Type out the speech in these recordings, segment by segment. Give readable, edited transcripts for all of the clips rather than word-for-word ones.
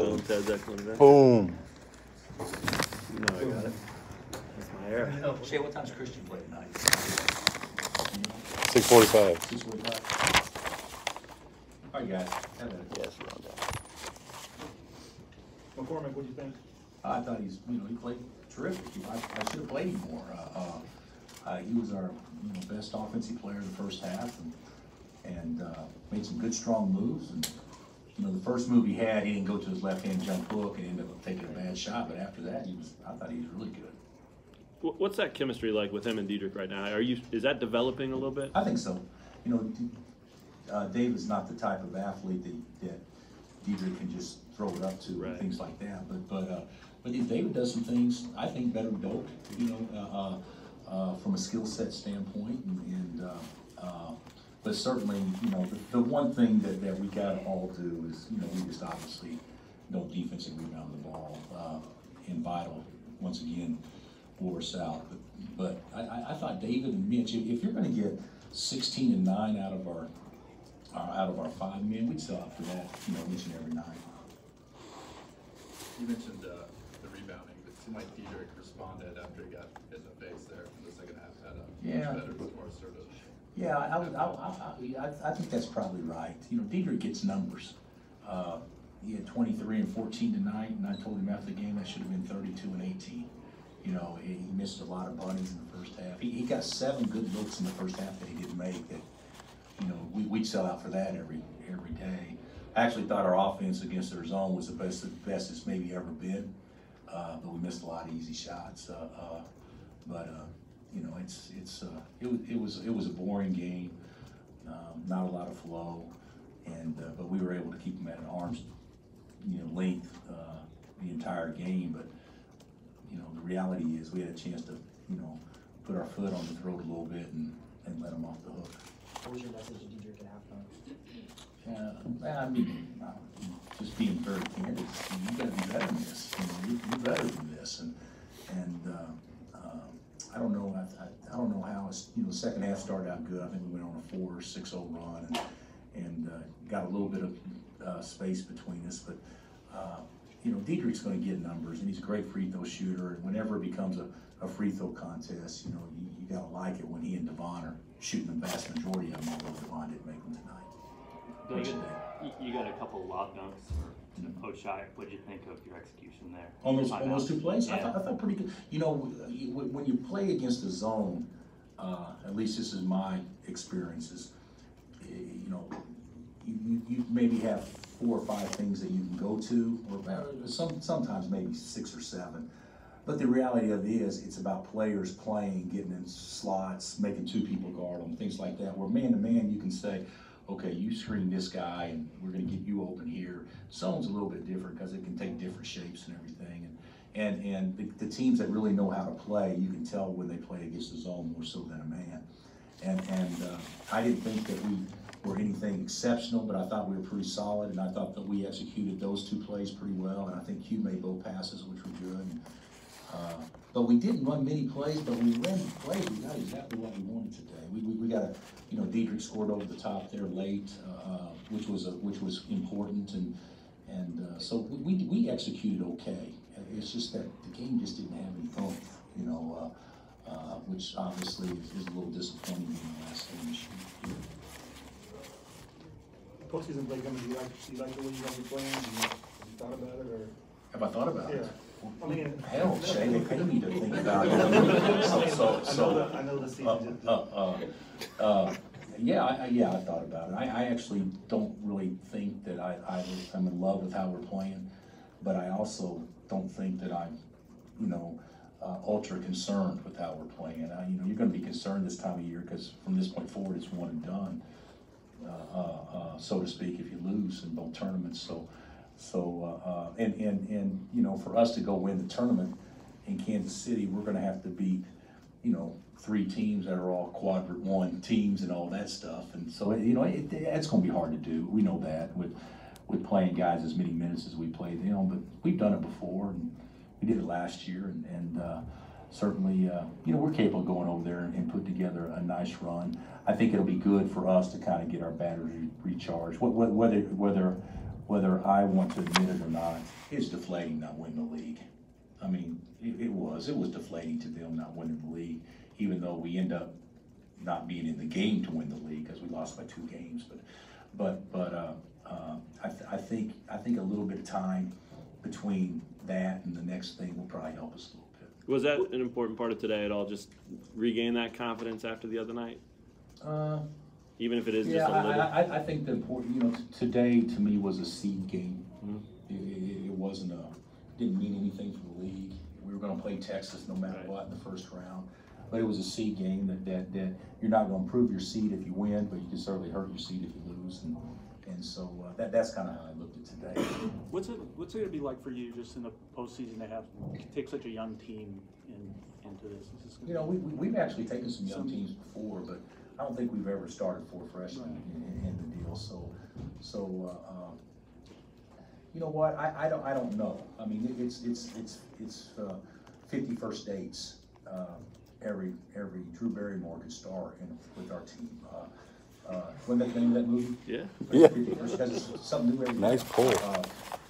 Collins has that one there. Boom. You know I got it. That's my era. Shay, what time's Christian play tonight? 6:45. 6:45. All right, guys. Have at it. Yes, we're on that. McCormick, what do you think? I thought he played terrific. I should have played him more. He was our best offensive player in the first half, and made some good, strong moves. And the first move he had, he didn't go to his left-hand jump hook and ended up taking a bad shot. But after that, I thought he was really good. What's that chemistry like with him and Diedrich right now? Is that developing a little bit? I think so. Dave is not the type of athlete that Diedrich can just throw it up to and things like that. But David does some things I think better than Doak. From a skill set standpoint, but certainly the one thing that we got to all do is we just obviously don't defensive rebound the ball in vital once again wore us out. But I thought David and Mitch, if you're going to get 16 and 9 out of our 5 men, we'd sell out for that each and every night. You mentioned the rebounding. It seemed like Diedrich responded after he got hit in the face there in the second half. Had a much better, more assertive. Yeah, I think that's probably right. Diedrich gets numbers. He had 23 and 14 tonight, and I told him after the game that should have been 32 and 18. He missed a lot of bunnies in the first half. He got 7 good looks in the first half that he didn't make. That we'd sell out for that every day. I actually thought our offense against their zone was the best it's maybe ever been, but we missed a lot of easy shots. It was a boring game, not a lot of flow, but we were able to keep them at an arm's length the entire game. But the reality is we had a chance to put our foot on the throat a little bit and let them off the hook. What was your message to Diedrich at halftime? Just being very candid. You got to be better than this. You're better than this, and I don't know. I don't know how the second half started out good. I think we went on a 4 or 6-0 run and got a little bit of space between us. But Diedrich's going to get numbers, and he's a great free throw shooter. And whenever it becomes a free throw contest, you got to like it when he and Devon are shooting the vast majority of them. Although Devon didn't make them tonight. David, you got a couple of lob dunks in the post shot. What did you think of your execution there? On those 2 plays, yeah. I thought pretty good. When you play against a zone, at least this is my experiences. You maybe have 4 or 5 things that you can go to, or sometimes maybe 6 or 7. But the reality of it is, it's about players playing, getting in slots, making 2 people guard them, things like that. Where man to man, you can say, okay, you screen this guy, and we're going to get you open here. Zone's a little bit different because it can take different shapes and everything. And the teams that really know how to play, you can tell when they play against the zone more so than a man. And I didn't think that we were anything exceptional, but I thought we were pretty solid, and I thought that we executed those 2 plays pretty well. And I think Hugh made both passes, which were good. But we didn't run many plays, but we ran plays. We got exactly what we wanted today. We got a, Diedrich scored over the top there late, which was important, and so we executed okay. It's just that the game just didn't have any fun, which obviously is a little disappointing in the last game this year. Postseason play coming. Do you like the way you guys are playing? Have you thought about it, or? Have I thought about it? I mean, hell, Shay, they pay me to think about it. I know the season. I thought about it. I actually don't really think that I'm in love with how we're playing, but I also don't think that I'm, ultra concerned with how we're playing. You're going to be concerned this time of year because from this point forward, it's one and done, so to speak, if you lose in both tournaments. For us to go win the tournament in Kansas City, we're going to have to beat, 3 teams that are all quadrant 1 teams and all that stuff. And so, it's going to be hard to do. We know that with playing guys as many minutes as we played, but we've done it before, and we did it last year, and certainly, we're capable of going over there and put together a nice run. I think it'll be good for us to kind of get our batteries recharged. Whether whether I want to admit it or not, it's deflating not winning the league. I mean, it was deflating to them not winning the league, even though we end up not being in the game to win the league because we lost by 2 games. But I think a little bit of time between that and the next thing will probably help us a little bit. Was that an important part of today at all? Just regain that confidence after the other night? Even if it is just a little? I think the important, today to me was a seed game. Mm-hmm. It wasn't didn't mean anything for the league. We were going to play Texas no matter what in the first round. But it was a seed game that you're not going to improve your seed if you win, but you can certainly hurt your seed if you lose. And so that's kind of how I looked at today. What's it going to be like for you just in the postseason to take such a young team into this? We've actually taken some young teams before, but I don't think we've ever started 4 freshmen in the deal. So you know what? I don't know. I mean, it's 50 first dates. Every Drew Barrymore could star with our team. Wasn't that the name of that movie? Yeah. Yeah. Because it's something new every day. Nice pull.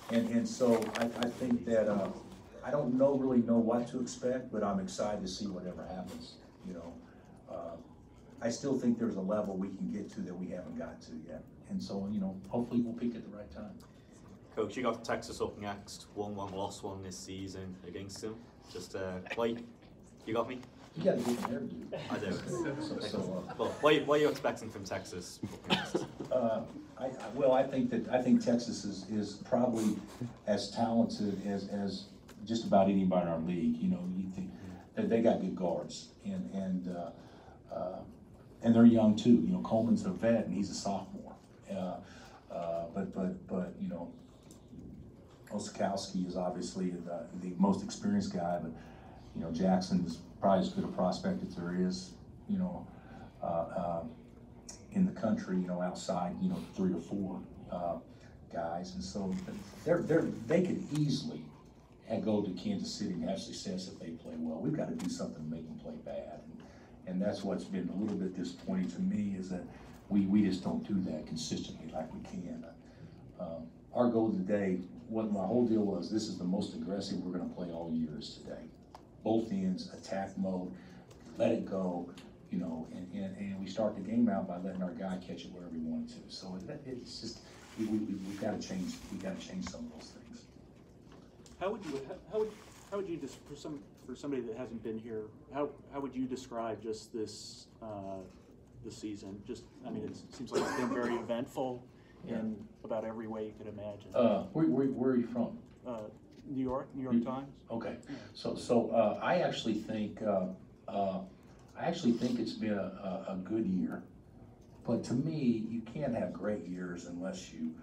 And so I think that I don't really know what to expect, but I'm excited to see whatever happens. I still think there's a level we can get to that we haven't got to yet. And so, hopefully we'll peak at the right time. Coach, you got Texas up next, 1-1, lost 1 this season against them. Just why you got me? You got to get an interview. I do. Well, what are you expecting from Texas up next? I think Texas is probably as talented as just about anybody in our league. You think that they got good guards and they're young too. Coleman's a vet and he's a sophomore. But Osikowski is obviously the most experienced guy, but Jackson is probably as good a prospect as there is, in the country, outside, 3 or 4 guys. And so they could easily go to Kansas City and have success if they play well. We've got to do something to make them play bad. And that's what's been a little bit disappointing to me is that we just don't do that consistently like we can. Our goal today, what my whole deal was, this is the most aggressive we're going to play all year is today. Both ends, attack mode, let it go, and we start the game out by letting our guy catch it wherever he wanted to. So it's just we've got to change. We've got to change some of those things. How would you just for somebody that hasn't been here? How would you describe just this season? It seems like it's been very eventful in about every way you could imagine. Where are you from? New York Times. Okay, so I actually think it's been a good year, but to me, you can't have great years unless you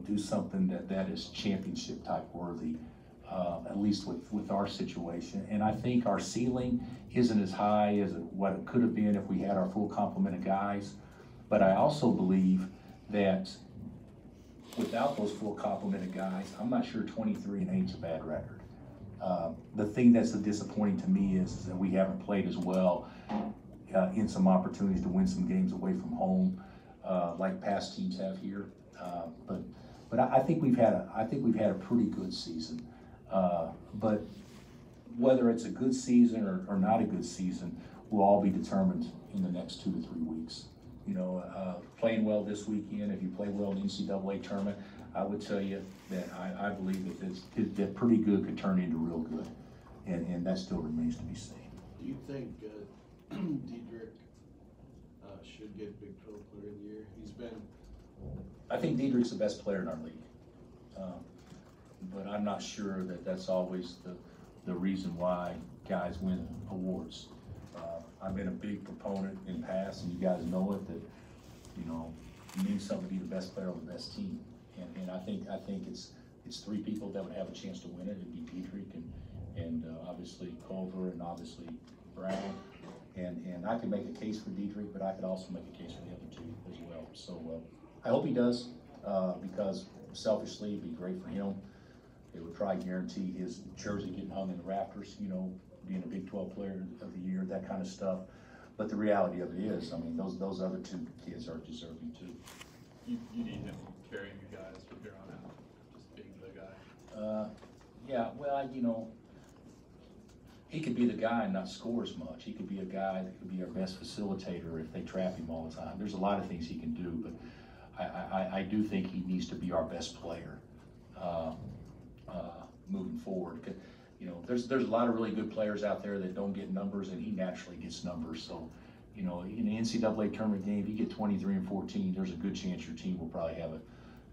do something that is championship type worthy. At least with our situation, and I think our ceiling isn't as high as what it could have been if we had our full complement of guys. But I also believe that without those full complement of guys, I'm not sure 23-8 is a bad record. The thing that's disappointing to me is that we haven't played as well in some opportunities to win some games away from home, like past teams have here. But I think we've had a pretty good season. But whether it's a good season or not a good season will all be determined in the next 2 to 3 weeks. Playing well this weekend, if you play well in the NCAA tournament, I would tell you that I believe that pretty good could turn into real good, and that still remains to be seen. Do you think Diedrich should get Big 12 Player of the Year? I think Diedrich's the best player in our league. But I'm not sure that that's always the reason why guys win awards. I've been a big proponent in the past, and you guys know it, that it means something to be the best player on the best team. And I think it's 3 people that would have a chance to win it. It'd be Diedrich and obviously Culver and obviously Brown. And I could make a case for Diedrich, but I could also make a case for the other 2 as well. So I hope he does, because selfishly it'd be great for him. It would probably guarantee his jersey getting hung in the rafters, being a Big 12 Player of the Year, that kind of stuff. But the reality of it is, those other 2 kids are deserving too. You need him carrying you guys from here on out. Yeah, well, you know, he could be the guy and not score as much. He could be a guy that could be our best facilitator if they trap him all the time. There's a lot of things he can do, but I do think he needs to be our best player moving forward. You know, there's a lot of really good players out there that don't get numbers, and he naturally gets numbers. So, you know, in the NCAA tournament game, if you get 23 and 14, there's a good chance your team will probably have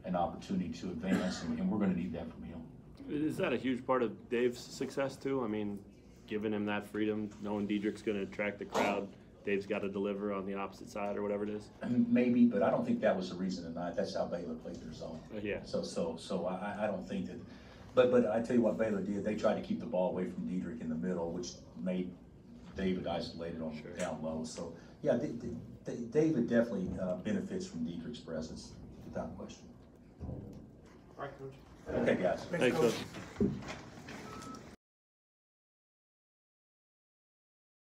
an opportunity to advance, and we're going to need that from him. Is that a huge part of Dave's success too? I mean, giving him that freedom, knowing Diedrich's going to attract the crowd, Dave's got to deliver on the opposite side or whatever it is? Maybe, but I don't think that was the reason tonight. That's how Baylor played their zone. Yeah. So I don't think that. But I tell you what Baylor did. They tried to keep the ball away from Diedrich in the middle, which made David isolated on down low. So yeah, David definitely benefits from Diedrich's presence, without question. All right, Coach. Okay, guys. Thanks, Coach.